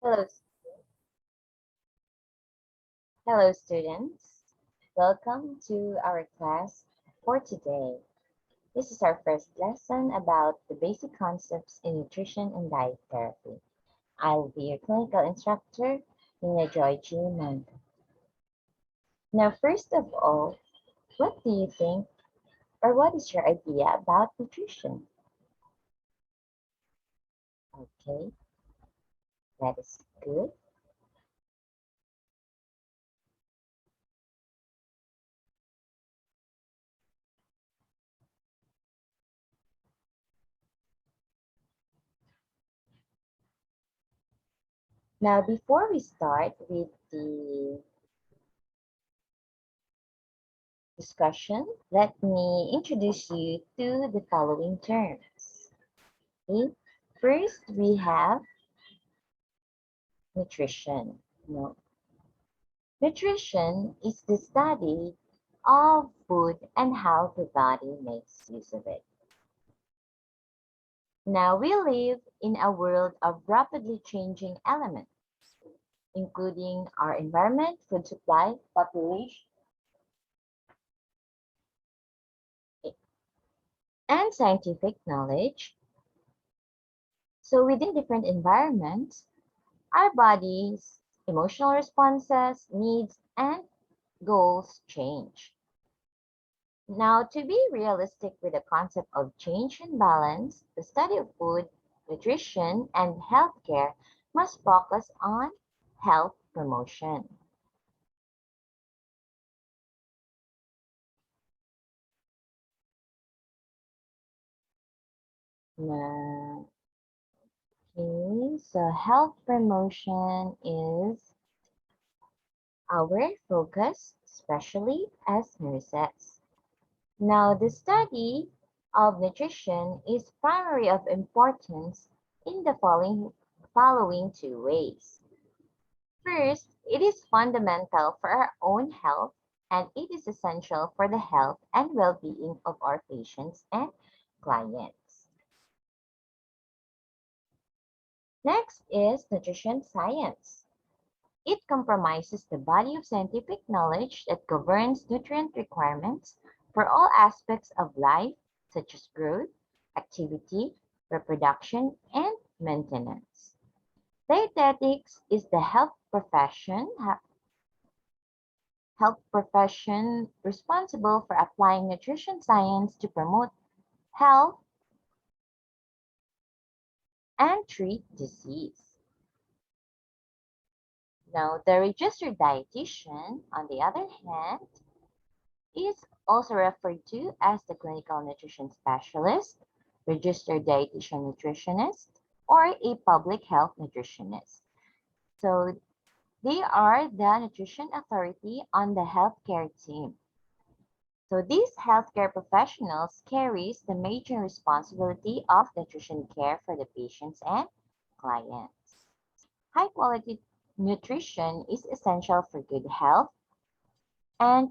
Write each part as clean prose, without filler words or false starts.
Hello, hello students. Welcome to our class for today. This is our first lesson about the basic concepts in nutrition and diet therapy. I'll be your clinical instructor, Nina Joy G. Monk. Now, first of all, what do you think or what is your idea about nutrition? Okay, that is good. Now, before we start with the discussion, let me introduce you to the following terms. Okay? First, we have nutrition. No. Nutrition is the study of food and how the body makes use of it. Now, we live in a world of rapidly changing elements, including our environment, food supply, population, and scientific knowledge. So, within different environments, our bodies, emotional responses, needs, and goals change. Now, to be realistic with the concept of change and balance, the study of food, nutrition, and healthcare must focus on health promotion. Now, okay, so health promotion is our focus, especially as nurses. Now, the study of nutrition is primary of importance in the following two ways. First, it is fundamental for our own health and it is essential for the health and well-being of our patients and clients. Next is nutrition science. It comprises the body of scientific knowledge that governs nutrient requirements for all aspects of life, such as growth, activity, reproduction, and maintenance. Dietetics is the health profession responsible for applying nutrition science to promote health and treat disease. Now, the registered dietitian, on the other hand, is also referred to as the clinical nutrition specialist, registered dietitian nutritionist, or a public health nutritionist. So they are the nutrition authority on the healthcare team. So these healthcare professionals carries the major responsibility of nutrition care for the patients and clients. High quality nutrition is essential for good health and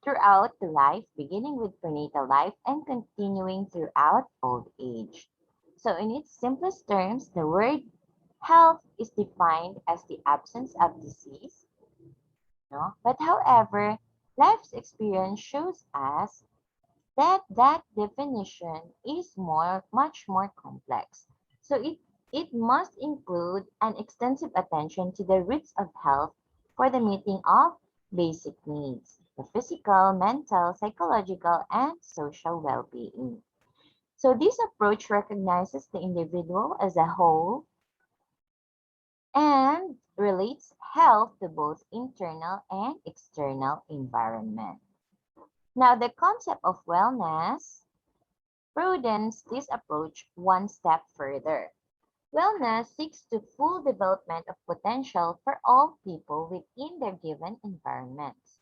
throughout the life, beginning with prenatal life and continuing throughout old age. So in its simplest terms, the word health is defined as the absence of disease, no? But however, life's experience shows us that definition is much more complex. So it must include an extensive attention to the roots of health for the meeting of basic needs, the physical, mental, psychological, and social well-being. So this approach recognizes the individual as a whole and relates health to both internal and external environment. Now, the concept of wellness broadens this approach one step further. Wellness seeks the full development of potential for all people within their given environments.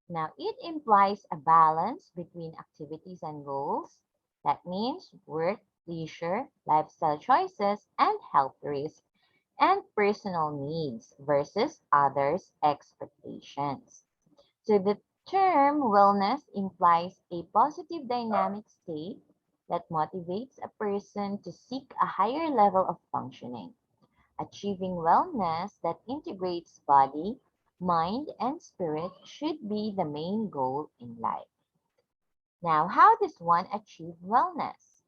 Now, it implies a balance between activities and goals. That means work, leisure, lifestyle choices, and health risks, and personal needs versus others' expectations. So the term wellness implies a positive dynamic state that motivates a person to seek a higher level of functioning. Achieving wellness that integrates body, mind, and spirit should be the main goal in life. Now, how does one achieve wellness?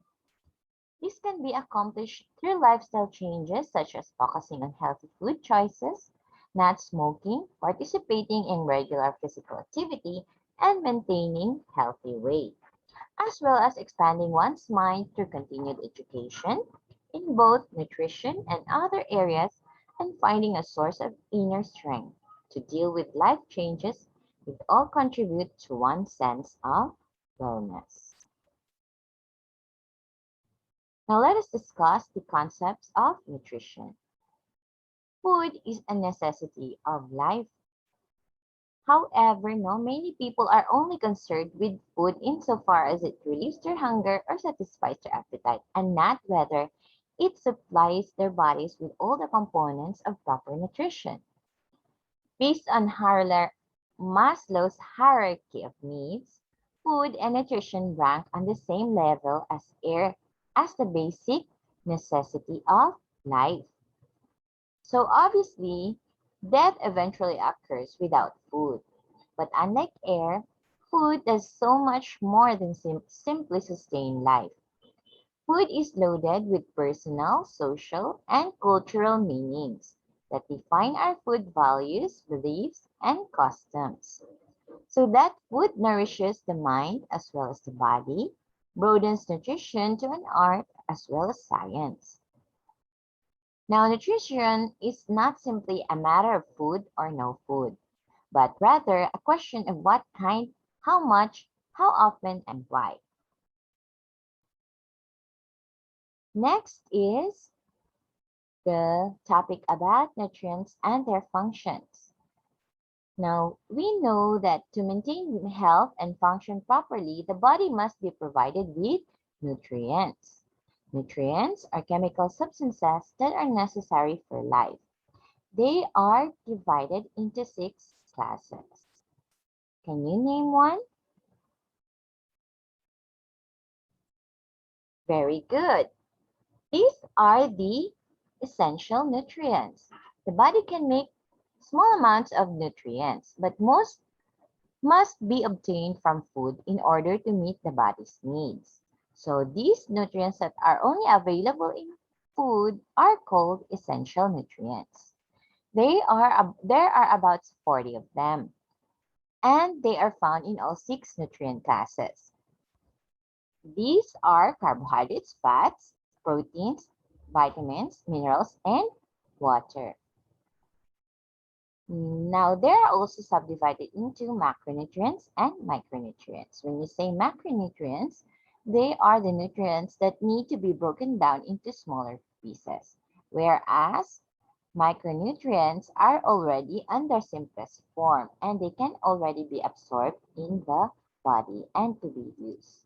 This can be accomplished through lifestyle changes such as focusing on healthy food choices, not smoking, participating in regular physical activity, and maintaining healthy weight, as well as expanding one's mind through continued education in both nutrition and other areas, and finding a source of inner strength to deal with life changes. It all contribute to one sense of wellness. Now let us discuss the concepts of nutrition. Food is a necessity of life. However, no, many people are only concerned with food insofar as it relieves their hunger or satisfies their appetite, and not whether it supplies their bodies with all the components of proper nutrition. Based on Maslow's hierarchy of needs, food and nutrition rank on the same level as air as the basic necessity of life. So obviously, death eventually occurs without food. But unlike air, food does so much more than simply sustain life. Food is loaded with personal, social, and cultural meanings that define our food values, beliefs, and customs. So that food nourishes the mind as well as the body, broadens nutrition to an art as well as science. Now, nutrition is not simply a matter of food or no food, but rather a question of what kind, how much, how often, and why. Next is the topic about nutrients and their functions. Now, we know that to maintain health and function properly, the body must be provided with nutrients. Nutrients are chemical substances that are necessary for life. They are divided into 6 classes. Can you name one? Very good. These are the essential nutrients. The body can make small amounts of nutrients, but most must be obtained from food in order to meet the body's needs. So these nutrients that are only available in food are called essential nutrients. There are about 40 of them, and they are found in all 6 nutrient classes. These are carbohydrates, fats, proteins, vitamins, minerals, and water. Now, they are also subdivided into macronutrients and micronutrients. When you say macronutrients, they are the nutrients that need to be broken down into smaller pieces, whereas micronutrients are already on their simplest form and they can already be absorbed in the body and to be used.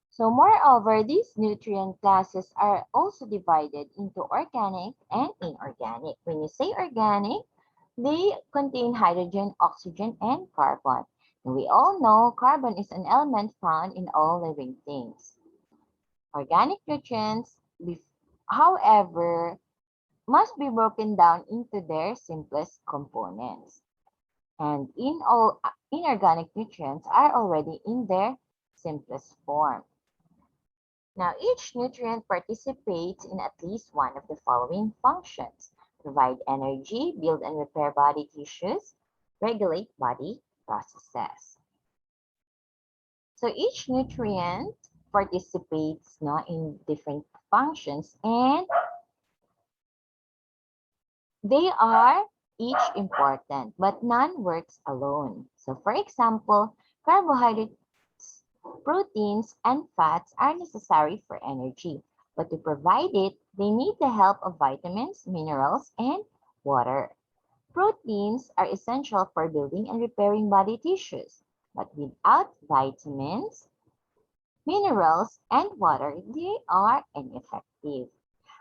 So moreover, these nutrient classes are also divided into organic and inorganic. When you say organic, they contain hydrogen, oxygen, and carbon. And we all know carbon is an element found in all living things. Organic nutrients, however, must be broken down into their simplest components. And in all inorganic nutrients are already in their simplest form. Now, each nutrient participates in at least one of the following functions: provide energy, build and repair body tissues, regulate body processes. So each nutrient participates in different functions, and they are each important, but none works alone. So for example, carbohydrates, proteins, and fats are necessary for energy, but to provide it, they need the help of vitamins, minerals, and water. Proteins are essential for building and repairing body tissues, but without vitamins, minerals, and water, they are ineffective.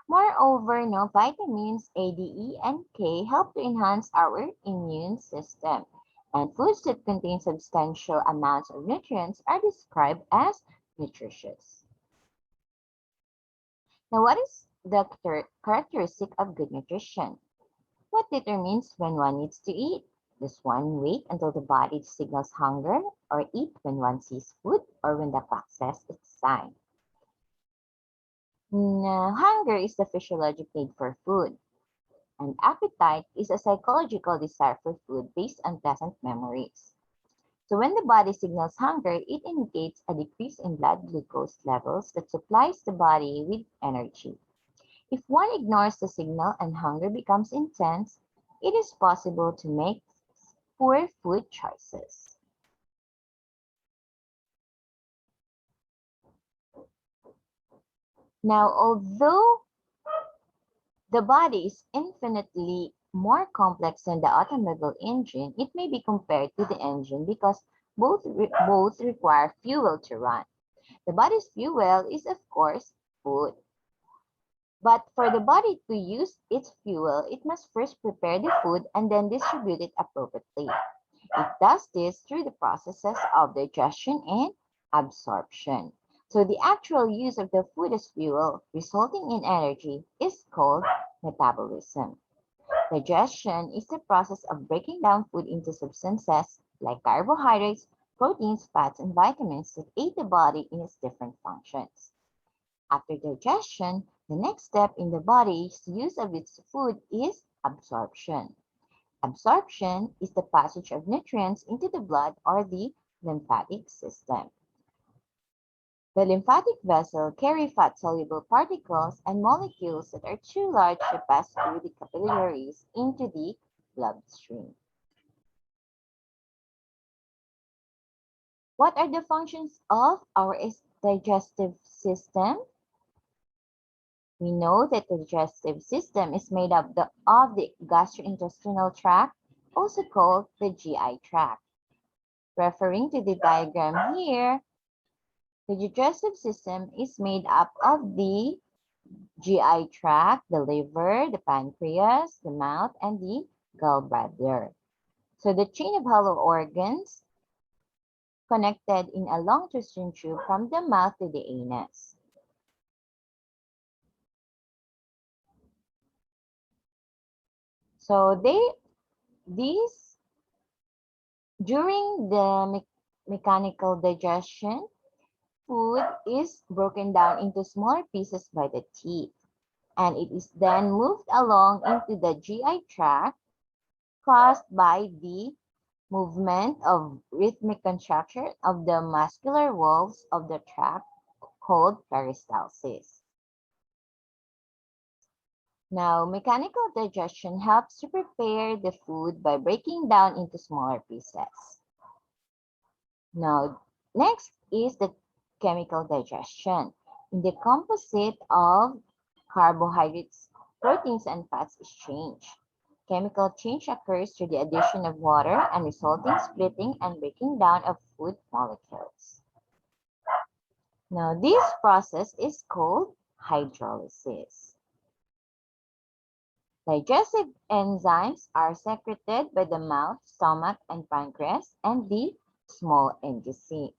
Moreover, vitamins A, D, E, and K help to enhance our immune system. And foods that contain substantial amounts of nutrients are described as nutritious. Now, what is characteristic of good nutrition. What determines when one needs to eat? Does one wait until the body signals hunger, or eat when one sees food, or when the clock says it's time? Now, hunger is the physiologic need for food, and appetite is a psychological desire for food based on pleasant memories. So when the body signals hunger, it indicates a decrease in blood glucose levels that supplies the body with energy. If one ignores the signal and hunger becomes intense, it is possible to make poor food choices. Now, although the body is infinitely more complex than the automobile engine, it may be compared to the engine because both require fuel to run. The body's fuel is, of course, food. But for the body to use its fuel, it must first prepare the food and then distribute it appropriately. It does this through the processes of digestion and absorption. So the actual use of the food as fuel, resulting in energy, is called metabolism. Digestion is the process of breaking down food into substances like carbohydrates, proteins, fats, and vitamins that aid the body in its different functions. After digestion, the next step in the body's use of its food is absorption. Absorption is the passage of nutrients into the blood or the lymphatic system. The lymphatic vessel carry fat-soluble particles and molecules that are too large to pass through the capillaries into the bloodstream. What are the functions of our digestive system? We know that the digestive system is made up of the gastrointestinal tract, also called the GI tract. Referring to the diagram here, the digestive system is made up of the GI tract, the liver, the pancreas, the mouth, and the gallbladder. So the chain of hollow organs connected in a long twisting tube from the mouth to the anus. So these during the mechanical digestion, food is broken down into smaller pieces by the teeth, and it is then moved along into the GI tract caused by the movement of rhythmic contraction of the muscular walls of the tract called peristalsis. Now, mechanical digestion helps to prepare the food by breaking down into smaller pieces. Now, next is the chemical digestion. In the composite of carbohydrates, proteins, and fats is changed. Chemical change occurs through the addition of water and resulting splitting and breaking down of food molecules. Now, this process is called hydrolysis. Digestive enzymes are secreted by the mouth, stomach, and pancreas, and the small intestine.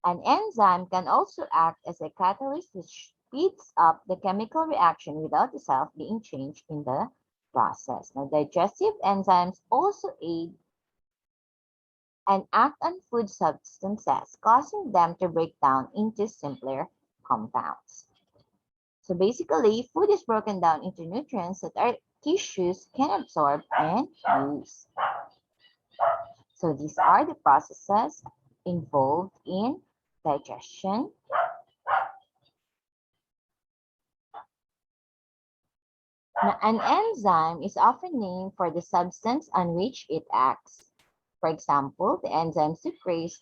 An enzyme can also act as a catalyst which speeds up the chemical reaction without the cell being changed in the process. Now, digestive enzymes also aid and act on food substances, causing them to break down into simpler compounds. So basically, food is broken down into nutrients that our tissues can absorb and use. So these are the processes involved in digestion. Now, an enzyme is often named for the substance on which it acts. For example, the enzyme sucrase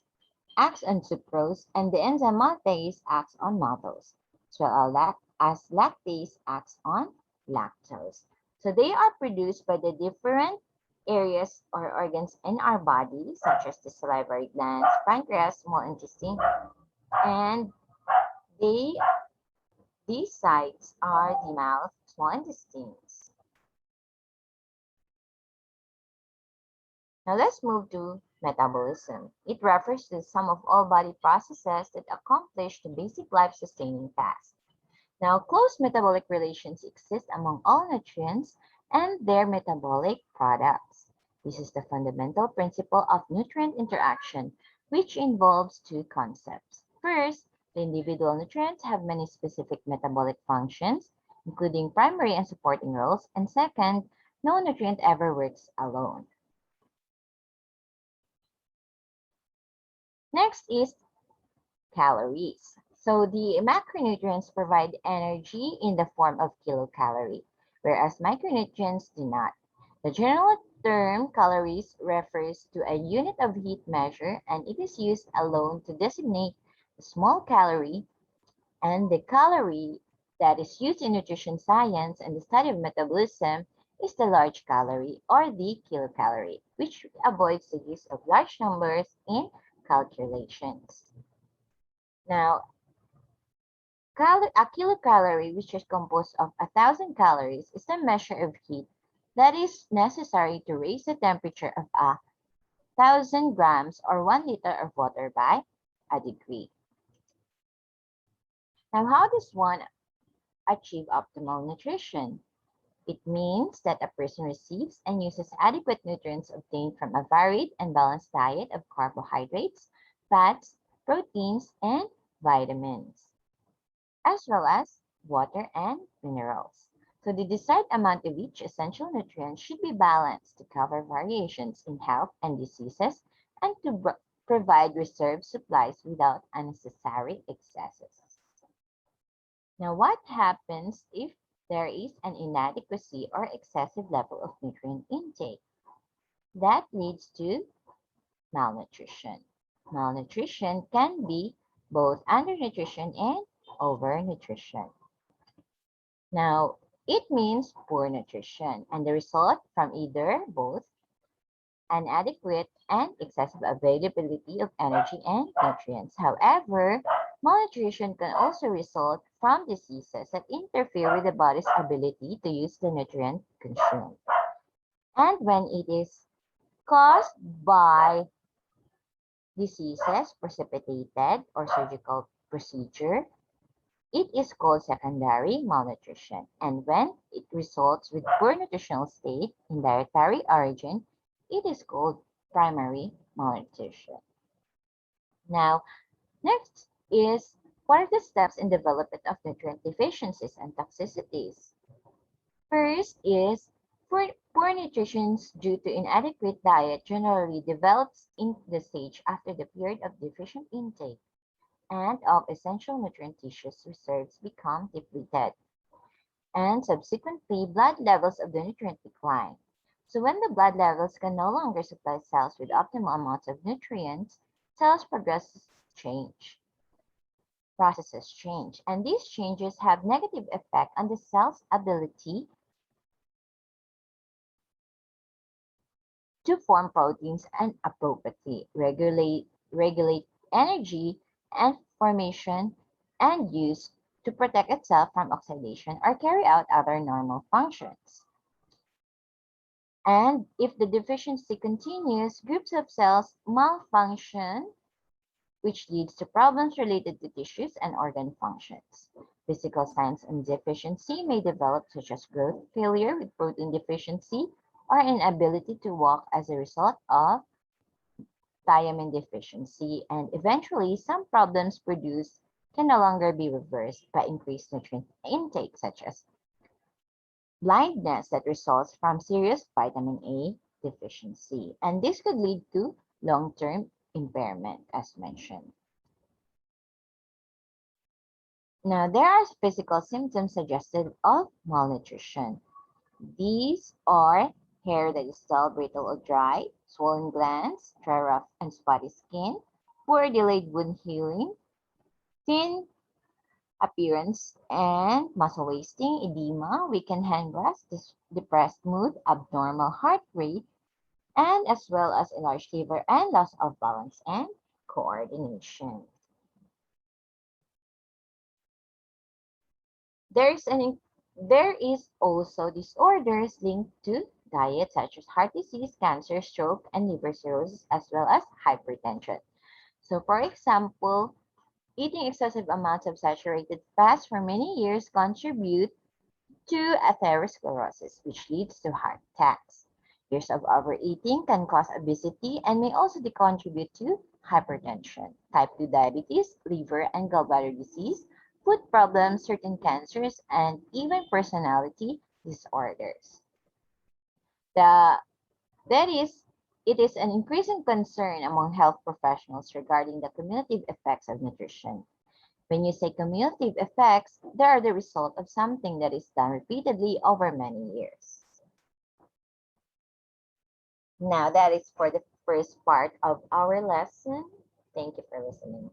acts on sucrose and the enzyme maltase acts on maltose, as well as lactase acts on lactose. So they are produced by the different areas or organs in our body, such as the salivary glands, pancreas, small intestine, and these sites are the mouth, small intestines. Now let's move to metabolism. It refers to the sum of all body processes that accomplish the basic life-sustaining tasks. Now, close metabolic relations exist among all nutrients and their metabolic products. This is the fundamental principle of nutrient interaction, which involves two concepts. First, the individual nutrients have many specific metabolic functions, including primary and supporting roles. And second, no nutrient ever works alone. Next is calories. So the macronutrients provide energy in the form of kilocalorie, whereas micronutrients do not. The general term calories refers to a unit of heat measure, and it is used alone to designate the small calorie, and the calorie that is used in nutrition science and the study of metabolism is the large calorie or the kilocalorie, which avoids the use of large numbers in calculations. Now, a kilocalorie, which is composed of 1,000 calories, is the measure of heat that is necessary to raise the temperature of 1,000 grams or 1 liter of water by a degree. Now, how does one achieve optimal nutrition? It means that a person receives and uses adequate nutrients obtained from a varied and balanced diet of carbohydrates, fats, proteins, and vitamins, as well as water and minerals. So the desired amount of each essential nutrient should be balanced to cover variations in health and diseases and to provide reserve supplies without unnecessary excesses. Now, what happens if there is an inadequacy or excessive level of nutrient intake? That leads to malnutrition. Malnutrition can be both undernutrition and overnutrition. Now, it means poor nutrition, and the result from either both inadequate and excessive availability of energy and nutrients. However, malnutrition can also result from diseases that interfere with the body's ability to use the nutrient consumed. And when it is caused by diseases precipitated or surgical procedure, it is called secondary malnutrition. And when it results with poor nutritional state in dietary origin, it is called primary malnutrition. Now, next is what are the steps in development of nutrient deficiencies and toxicities? First is poor nutrition due to inadequate diet generally develops in the stage after the period of deficient intake and of essential nutrient tissues reserves become depleted. And subsequently, blood levels of the nutrient decline. So when the blood levels can no longer supply cells with optimal amounts of nutrients, cells processes change, and these changes have negative effect on the cell's ability to form proteins and appropriately regulate energy and formation and use to protect itself from oxidation or carry out other normal functions. And if the deficiency continues, groups of cells malfunction, which leads to problems related to tissues and organ functions. Physical signs of deficiency may develop, such as growth failure with protein deficiency or inability to walk as a result of thiamine deficiency, and eventually some problems produced can no longer be reversed by increased nutrient intake, such as blindness that results from serious vitamin A deficiency. And this could lead to long-term impairment, as mentioned. Now, there are physical symptoms suggested of malnutrition. These are hair that is dull, brittle, or dry, swollen glands, dry, rough, and spotty skin, poor delayed wound healing, thin appearance and muscle wasting, edema, weakened hand grasp, depressed mood, abnormal heart rate, and as well as enlarged liver and loss of balance and coordination. There is also disorders linked to diet such as heart disease, cancer, stroke, and liver cirrhosis, as well as hypertension. So for example, Eating excessive amounts of saturated fats for many years contribute to atherosclerosis, which leads to heart attacks. Years of overeating can cause obesity and may also contribute to hypertension, type 2 diabetes, liver and gallbladder disease, food problems, certain cancers, and even personality disorders. The, that is, it is an increasing concern among health professionals regarding the cumulative effects of nutrition. When you say cumulative effects, they are the result of something that is done repeatedly over many years. Now, that is for the first part of our lesson. Thank you for listening.